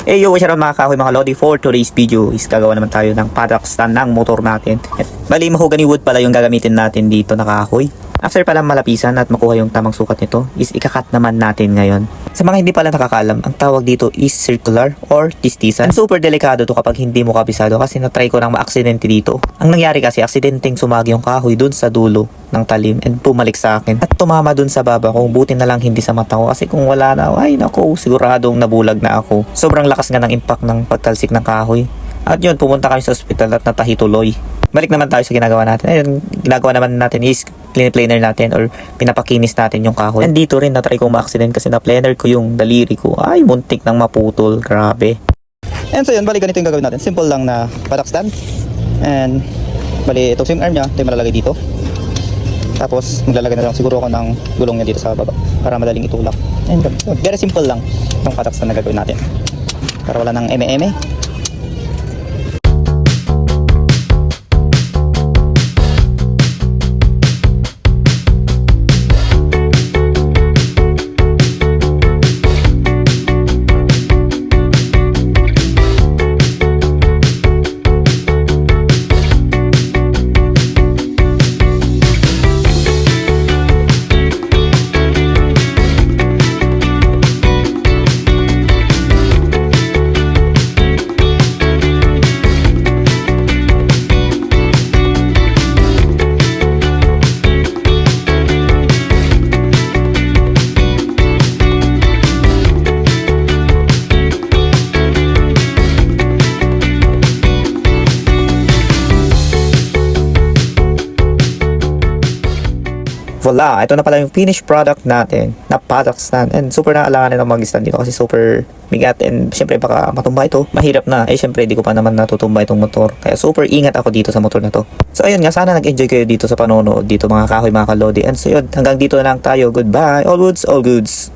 Hey yo, what's up mga kahoy mga lodi? For today's video is gagawa naman tayo ng paddock stand ng motor natin. At bali mahogany wood pala yung gagamitin natin dito na kahoy. After pala malapisan at makuha yung tamang sukat nito is ikakat naman natin ngayon. Sa mga hindi pala nakakaalam, ang tawag dito is circular or tistisan. And super delikado to kapag hindi mo kabisado kasi na-try ko nang ma-aksidente dito. Ang nangyari kasi aksidenteng sumagi yung kahoy dun sa dulo ng talim and pumalik sa akin. At tumama dun sa baba ko, buti na lang hindi sa mata ko kasi kung wala na, ay nako, siguradong nabulag na ako. Sobrang lakas nga ng impact ng pagtalsik ng kahoy. At yun, pumunta kami sa ospital at natahi tuloy. Balik naman tayo sa ginagawa natin. Ayun, ginagawa naman natin is planer natin or pinapakinis natin yung kahoy. And dito rin natry kong ma-accident kasi na-planer ko yung daliri ko. Ay, muntik nang maputol. Grabe. And so yun, bali ganito yung gagawin natin. Simple lang na paddock stand. And bali itong swing arm niya, ito yung malalagay dito. Tapos maglalagay na lang siguro ako ng gulong niya dito sa baba para madaling itulak. And very simple lang itong paddock stand na gagawin natin. Para wala nang eme-eme. Voila! Ito na pala yung finished product natin na paddock stand. And super naalanganin ang mag-stand dito kasi super bigat. And syempre baka matumba ito. Mahirap na. Eh syempre di ko pa naman natutumba itong motor. Kaya super ingat ako dito sa motor na to. So ayun nga, sana nag-enjoy kayo dito sa panonood dito mga kahoy mga kalodi. And so yun, hanggang dito na lang tayo. Goodbye! All goods, all goods!